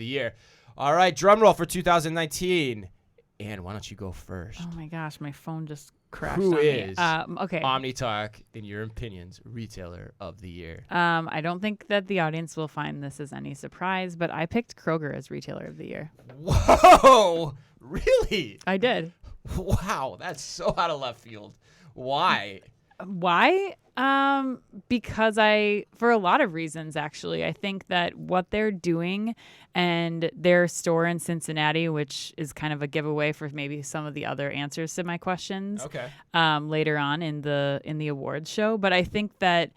the year. All right, drum roll for 2019. And why don't you go first? Oh my gosh, my phone just crashed. Who on is me. Okay? Omni Talk, in your opinions, retailer of the year? I don't think that the audience will find this as any surprise, but I picked Kroger as retailer of the year. Whoa, really? I did. Wow, that's so out of left field. Why? Why? Because for a lot of reasons, actually. I think that what they're doing and their store in Cincinnati, which is kind of a giveaway for maybe some of the other answers to my questions later on in the awards show. But I think that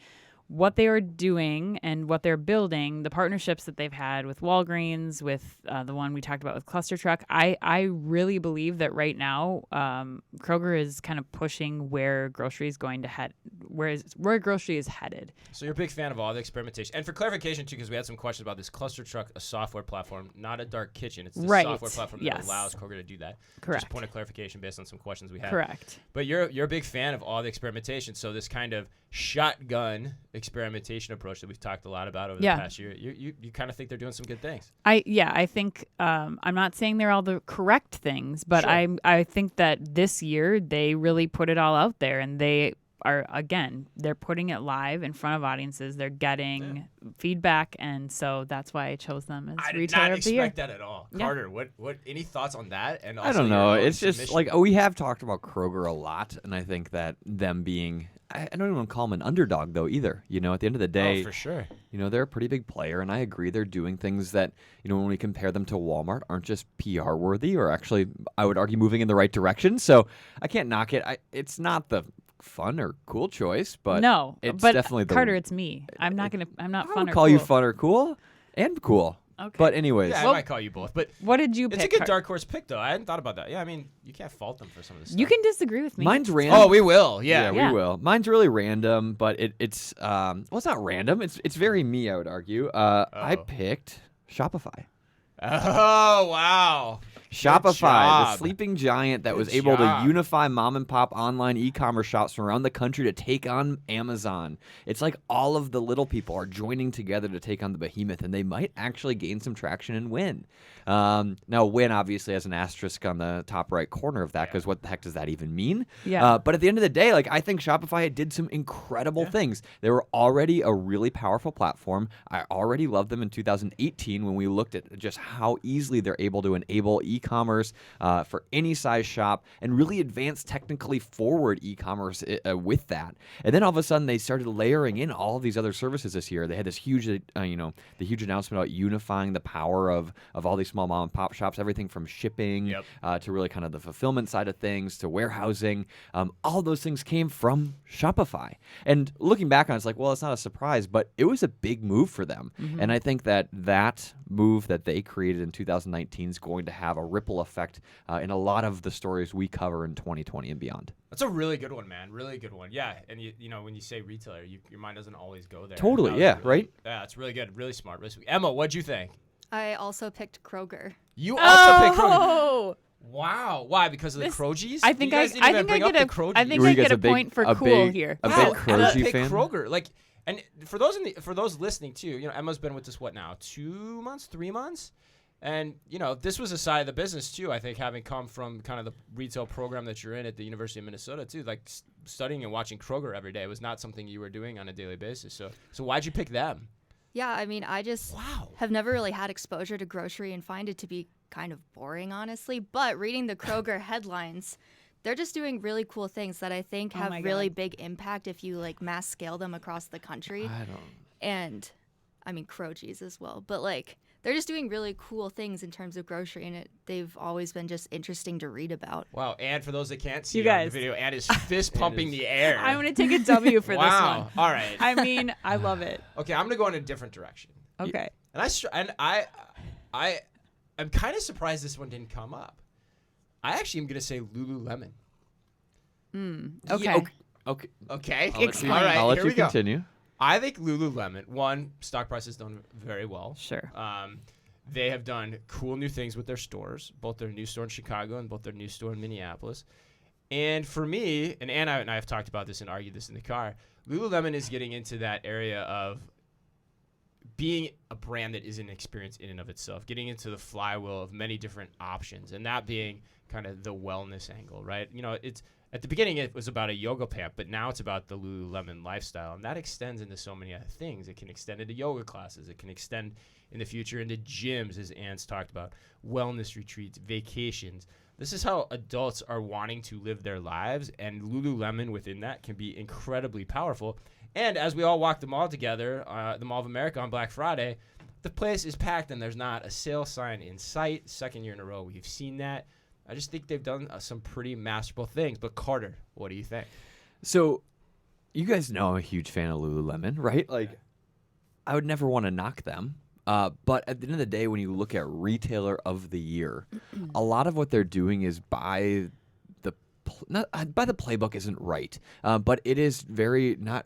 what they are doing and what they're building, the partnerships that they've had with Walgreens, with the one we talked about with Cluster Truck, I really believe that right now Kroger is kind of pushing where grocery is going to head, where grocery is headed. So you're a big fan of all the experimentation. And for clarification, too, because we had some questions about this Cluster Truck, a software platform, not a dark kitchen. It's the software platform that allows Kroger to do that. Correct. Just point of clarification based on some questions we had. Correct. But you're a big fan of all the experimentation. So this kind of shotgun experimentation approach that we've talked a lot about over the past year, you kind of think they're doing some good things. I think I'm not saying they're all the correct things, but I think that this year they really put it all out there, and they're putting it live in front of audiences. They're getting feedback, and so that's why I chose them as retailer of the year. I did not expect that at all. Carter, what any thoughts on that? And also I don't know. It's just like we have talked about Kroger a lot, and I think that them being, I don't even want to call them an underdog though either. At the end of the day, for sure, they're a pretty big player, and I agree they're doing things that when we compare them to Walmart aren't just PR worthy, or actually I would argue moving in the right direction. So I can't knock it. It's not the fun or cool choice, but definitely Carter, it's me. I'm not fun or cool. Call you fun or cool and cool. Okay. But anyways, I might call you both. But what did you pick? It's a good dark horse pick, though. I hadn't thought about that. Yeah, I mean, you can't fault them for some of this stuff. You can disagree with me. Mine's random. Oh, we will. Yeah, we will. Mine's really random, but it's it's not random. It's very me, I would argue. I picked Shopify. Oh, wow. Shopify, the sleeping giant that was able to unify mom and pop online e-commerce shops from around the country to take on Amazon. It's like all of the little people are joining together to take on the behemoth, and they might actually gain some traction and win. Now, win obviously has an asterisk on the top right corner of that, because what the heck does that even mean? Yeah. But at the end of the day, I think Shopify did some incredible things. They were already a really powerful platform. I already loved them in 2018 when we looked at just how easily they're able to enable e-commerce for any size shop and really advance technically forward e-commerce with that. And then all of a sudden they started layering in all of these other services this year. They had this huge, the huge announcement about unifying the power of all these small mom and pop shops, everything from shipping to really kind of the fulfillment side of things to warehousing. All those things came from Shopify. And looking back on it, it's like, well, it's not a surprise, but it was a big move for them. Mm-hmm. And I think that move that they created in 2019 is going to have a ripple effect in a lot of the stories we cover in 2020 and beyond. That's a really good one, man. Really good one. Yeah, and when you say retailer, your mind doesn't always go there. Totally, yeah, right? Yeah, it's really good. Really smart. Really sweet. Emma, what'd you think? I also picked Kroger. You also picked Kroger? Wow. Why? Because of the Krogies? I think I get a point for cool here. A big Kroger fan? Kroger. And for those listening too, Emma's been with us, what now? 2 months, 3 months? And, this was a side of the business too, I think, having come from kind of the retail program that you're in at the University of Minnesota too, like studying and watching Kroger every day was not something you were doing on a daily basis. So why'd you pick them? Yeah, I mean, I just have never really had exposure to grocery and find it to be kind of boring, honestly. But reading the Kroger headlines, they're just doing really cool things that I think have really big impact if you mass scale them across the country. And I mean, Krogies as well. But they're just doing really cool things in terms of grocery, and they've always been just interesting to read about. Wow, and for those that can't see you guys, on the video, Ann is fist pumping the air. I'm going to take a W for this one. Wow, all right. I mean, I love it. Okay, I'm going to go in a different direction. Okay. And I'm kind of surprised this one didn't come up. I actually am going to say Lululemon. Okay. Yeah, okay. I'll let you continue. I think Lululemon, one, stock price has done very well. Sure. They have done cool new things with their stores, both their new store in Chicago and both their new store in Minneapolis. And for me, and Anna and I have talked about this and argued this in the car, Lululemon is getting into that area of being a brand that is an experience in and of itself, getting into the flywheel of many different options, and that being kind of the wellness angle, right? It's at the beginning it was about a yoga pant, but now it's about the Lululemon lifestyle, and that extends into so many other things. It can extend into yoga classes. It can extend in the future into gyms, as Ann's talked about, wellness retreats, vacations. This is how adults are wanting to live their lives, and Lululemon within that can be incredibly powerful. And as we all walk the mall together, the Mall of America on Black Friday, the place is packed and there's not a sale sign in sight. Second year in a row we've seen that. I just think they've done some pretty masterful things. But Carter, what do you think? So you guys know I'm a huge fan of Lululemon, right? Like, I would never want to knock them. But at the end of the day, when you look at Retailer of the Year, a lot of what they're doing is by the playbook isn't right, but it is very not.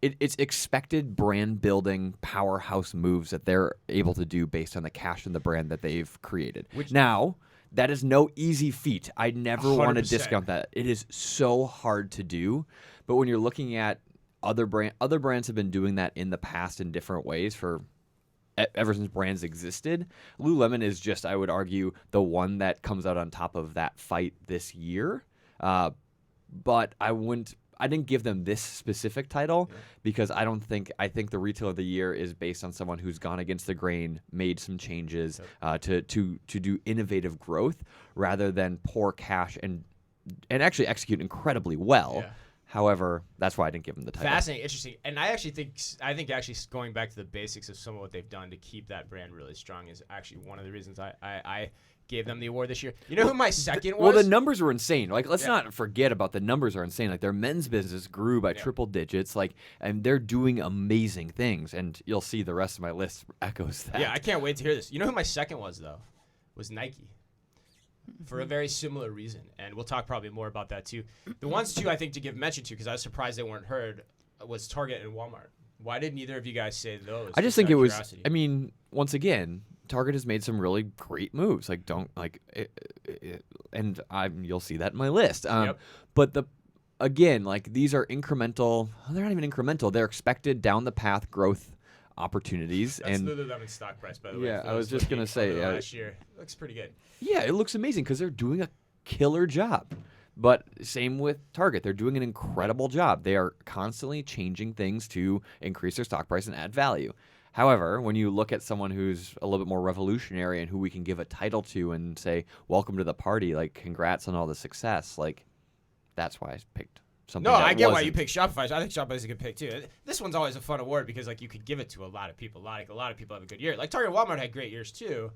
It's expected brand building powerhouse moves that they're able to do based on the cash and the brand that they've created. Now, that is no easy feat. I never want to discount that. It is so hard to do. But when you're looking at other brands have been doing that in the past in different ways for ever since brands existed. Lululemon is just, I would argue, the one that comes out on top of that fight this year. But I didn't give them this specific title because I think the Retailer of the Year is based on someone who's gone against the grain, made some changes to do innovative growth rather than pour cash and actually execute incredibly well. Yeah. However, that's why I didn't give them the title. Fascinating, interesting, and I think actually going back to the basics of some of what they've done to keep that brand really strong is actually one of the reasons I gave them the award this year. You know who my second was? Well, the numbers were insane. Like, let's not forget about the numbers are insane. Like, their men's business grew by triple digits. Like, and they're doing amazing things. And you'll see the rest of my list echoes that. Yeah, I can't wait to hear this. You know who my second was though? Was Nike. For a very similar reason, and we'll talk probably more about that too. The ones two I think to give mention to, because I was surprised they weren't heard, was Target and Walmart. Why did neither of you guys say those? I just think it was. Curiosity? I mean, once again, Target has made some really great moves. Like, and you'll see that in my list. But these are incremental. They're not even incremental. They're expected down the path growth opportunities. That's Lululemon stock price, by the way. Yeah, I was just gonna say last year looks pretty good. Yeah, it looks amazing because they're doing a killer job. But same with Target, they're doing an incredible job. They are constantly changing things to increase their stock price and add value. However, when you look at someone who's a little bit more revolutionary and who we can give a title to and say, "Welcome to the party," like, congrats on all the success, like, that's why I picked. No, I get why you picked Shopify. I think Shopify is a good pick too. This one's always a fun award because you could give it to a lot of people. Like a lot of people have a good year. Like Target and Walmart had great years too.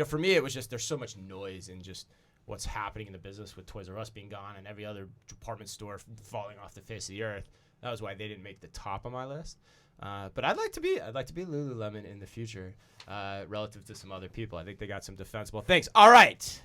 For me it was just there's so much noise in just what's happening in the business with Toys R Us being gone and every other department store falling off the face of the earth. That was why they didn't make the top of my list. But I'd like to be Lululemon in the future relative to some other people. I think they got some defensible things. All right.